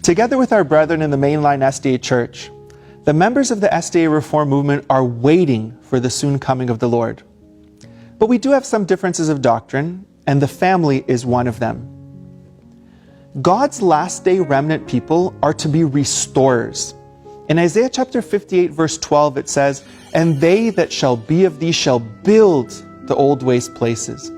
Together with our brethren in the mainline SDA Church, the members of the SDA Reform movement are waiting for the soon coming of the Lord. But we do have some differences of doctrine, and the family is one of them. God's last day remnant people are to be restorers. In Isaiah chapter 58 verse 12 it says, "And they that shall be of thee shall build the old waste places.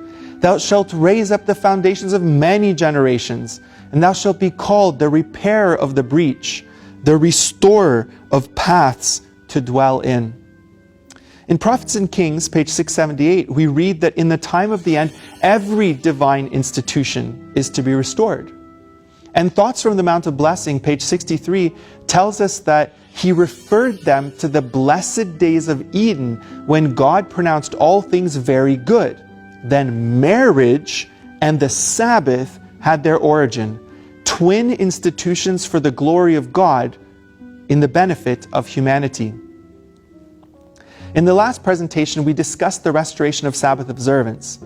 Thou shalt raise up the foundations of many generations, and thou shalt be called the repairer of the breach, the restorer of paths to dwell in." In Prophets and Kings, page 678, we read that in the time of the end, every divine institution is to be restored. And Thoughts from the Mount of Blessing, page 63, tells us that he referred them to the blessed days of Eden when God pronounced all things very good. Then marriage and the Sabbath had their origin, twin institutions for the glory of God in the benefit of humanity. In the last presentation, we discussed the restoration of Sabbath observance.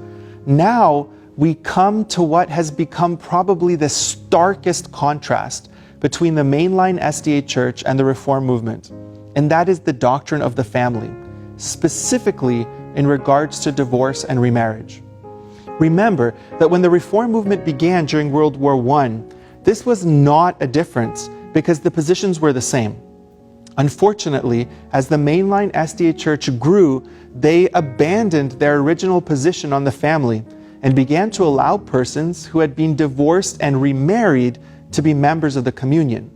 Now, we come to what has become probably the starkest contrast between the mainline SDA Church and the Reform movement, and that is the doctrine of the family, specifically in regards to divorce and remarriage. Remember that when the Reform movement began during World War I, this was not a difference because the positions were the same. Unfortunately, as the mainline SDA Church grew, they abandoned their original position on the family and began to allow persons who had been divorced and remarried to be members of the communion.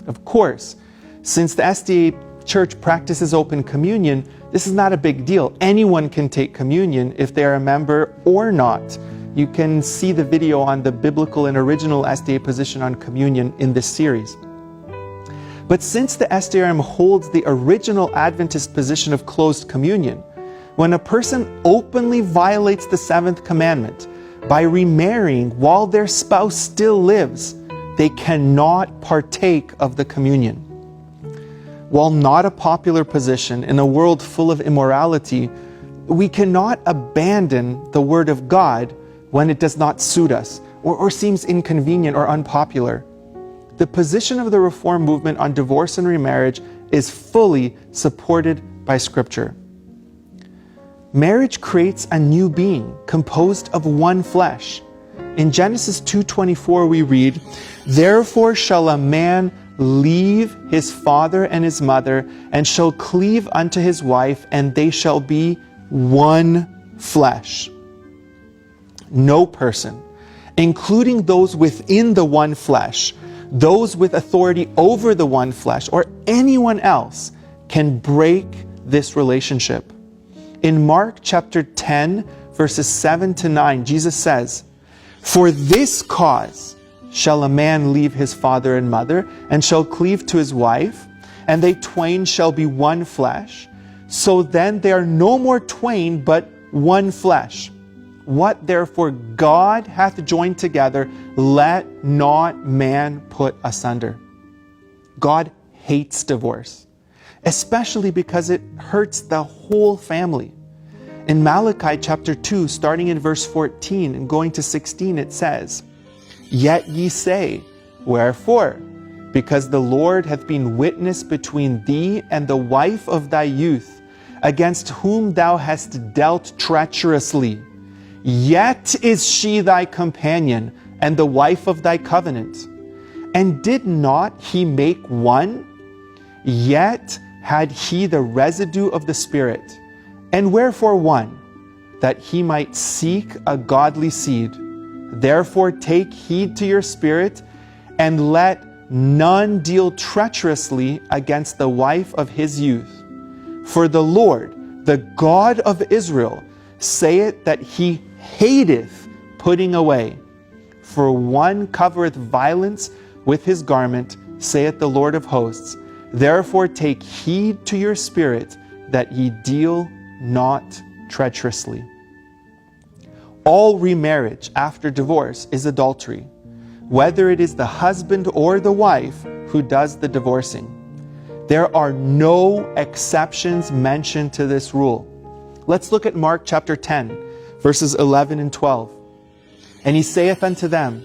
Of course, since the SDA Church practices open communion, this is not a big deal. Anyone can take communion if they are a member or not. You can see the video on the biblical and original SDA position on communion in this series. But since the SDARM holds the original Adventist position of closed communion, when a person openly violates the seventh commandment by remarrying while their spouse still lives, they cannot partake of the communion. While not a popular position in a world full of immorality, we cannot abandon the Word of God when it does not suit us or seems inconvenient or unpopular. The position of the Reform movement on divorce and remarriage is fully supported by Scripture. Marriage creates a new being composed of one flesh. In Genesis 2:24 we read, "Therefore shall a man leave his father and his mother, and shall cleave unto his wife, and they shall be one flesh." No person, including those within the one flesh, those with authority over the one flesh, or anyone else, can break this relationship. In Mark chapter 10, verses 7 to 9, Jesus says, "For this cause shall a man leave his father and mother, and shall cleave to his wife, and they twain shall be one flesh. So then they are no more twain, but one flesh. What therefore God hath joined together, let not man put asunder." God hates divorce, especially because it hurts the whole family. In Malachi chapter 2, starting in verse 14 and going to 16, it says, "Yet ye say, Wherefore? Because the Lord hath been witness between thee and the wife of thy youth, against whom thou hast dealt treacherously. Yet is she thy companion, and the wife of thy covenant. And did not he make one? Yet had he the residue of the Spirit. And wherefore one? That he might seek a godly seed. Therefore take heed to your spirit, and let none deal treacherously against the wife of his youth. For the Lord, the God of Israel, saith that he hateth putting away. For one covereth violence with his garment, saith the Lord of hosts. Therefore take heed to your spirit, that ye deal not treacherously." All remarriage after divorce is adultery, whether it is the husband or the wife who does the divorcing. There are no exceptions mentioned to this rule. Let's look at Mark chapter 10, verses 11 and 12. "And he saith unto them,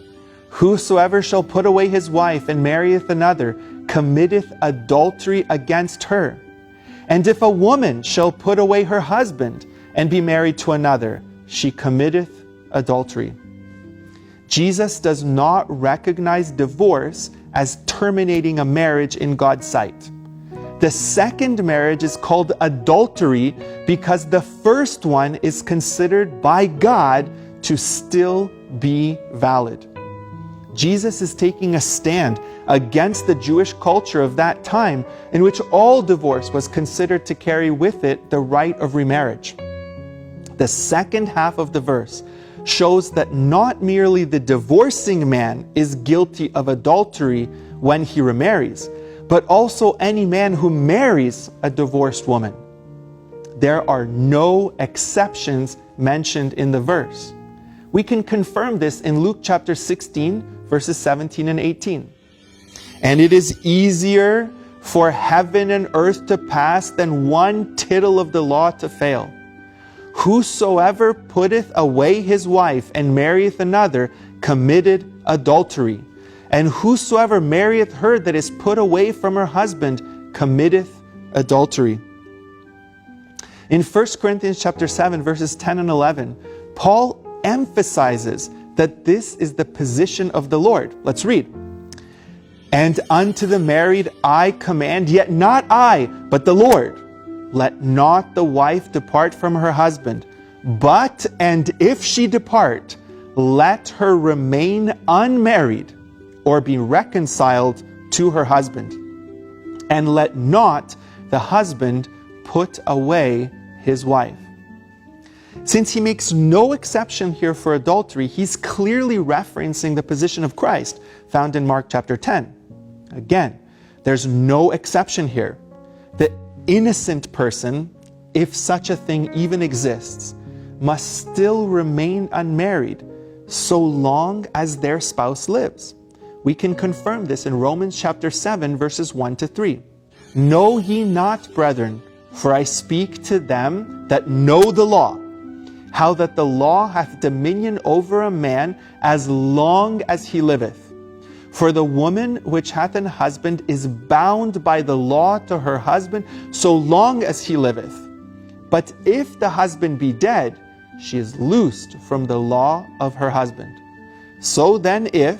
Whosoever shall put away his wife and marrieth another committeth adultery against her. And if a woman shall put away her husband and be married to another, she committeth adultery. Jesus does not recognize divorce as terminating a marriage in God's sight. The second marriage is called adultery because the first one is considered by God to still be valid. Jesus is taking a stand against the Jewish culture of that time in which all divorce was considered to carry with it the right of remarriage. The second half of the verse shows that not merely the divorcing man is guilty of adultery when he remarries, but also any man who marries a divorced woman. There are no exceptions mentioned in the verse. We can confirm this in Luke chapter 16, verses 17 and 18. And it is easier for heaven and earth to pass than one tittle of the law to fail. Whosoever putteth away his wife and marrieth another committed adultery. And whosoever marrieth her that is put away from her husband committeth adultery. In 1 Corinthians chapter 7, verses 10 and 11, Paul emphasizes that this is the position of the Lord. Let's read. And unto the married I command, yet not I, but the Lord. Let not the wife depart from her husband, but, and if she depart, let her remain unmarried, or be reconciled to her husband. And let not the husband put away his wife. Since he makes no exception here for adultery, he's clearly referencing the position of Christ found in Mark chapter 10. Again, there's no exception here. The innocent person, if such a thing even exists, must still remain unmarried so long as their spouse lives. We can confirm this in Romans chapter 7, verses 1 to 3. Know ye not, brethren, for I speak to them that know the law, how that the law hath dominion over a man as long as he liveth. For the woman which hath an husband is bound by the law to her husband so long as he liveth. But if the husband be dead, she is loosed from the law of her husband. So then if,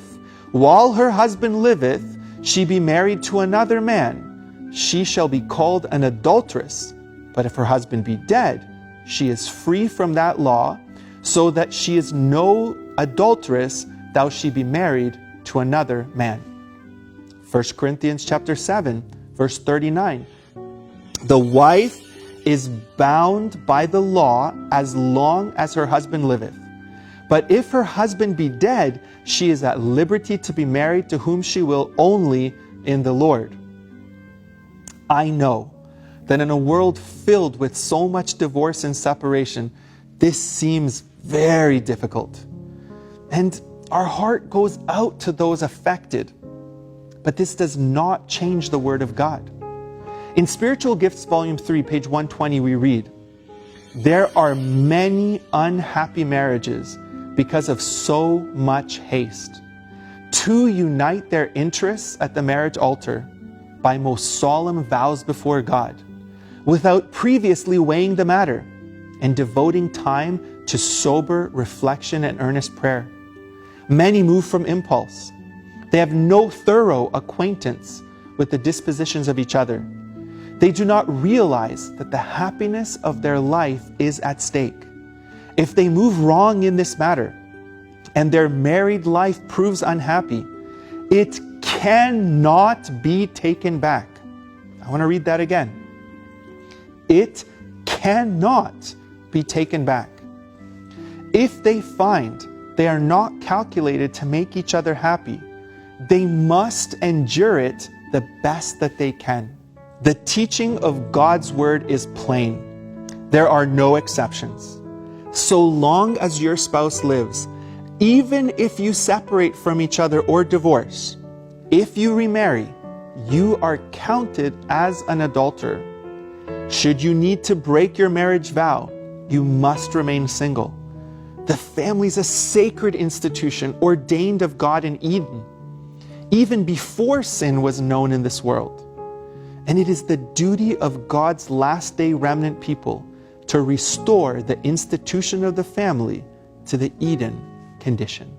while her husband liveth, she be married to another man, she shall be called an adulteress. But if her husband be dead, she is free from that law, so that she is no adulteress, though she be married to another man. 1 Corinthians chapter 7, verse 39. The wife is bound by the law as long as her husband liveth. But if her husband be dead, she is at liberty to be married to whom she will, only in the Lord. I know that in a world filled with so much divorce and separation, this seems very difficult. And our heart goes out to those affected. But this does not change the Word of God. In Spiritual Gifts, Volume 3, page 120, we read, there are many unhappy marriages because of so much haste. Two unite their interests at the marriage altar by most solemn vows before God, without previously weighing the matter and devoting time to sober reflection and earnest prayer. Many move from impulse. They have no thorough acquaintance with the dispositions of each other. They do not realize that the happiness of their life is at stake. If they move wrong in this matter, and their married life proves unhappy, it cannot be taken back. I want to read that again. It cannot be taken back. If they find they are not calculated to make each other happy, they must endure it the best that they can. The teaching of God's Word is plain. There are no exceptions. So long as your spouse lives, even if you separate from each other or divorce, if you remarry, you are counted as an adulterer. Should you need to break your marriage vow, you must remain single. The family is a sacred institution ordained of God in Eden, even before sin was known in this world. And it is the duty of God's last day remnant people to restore the institution of the family to the Eden condition.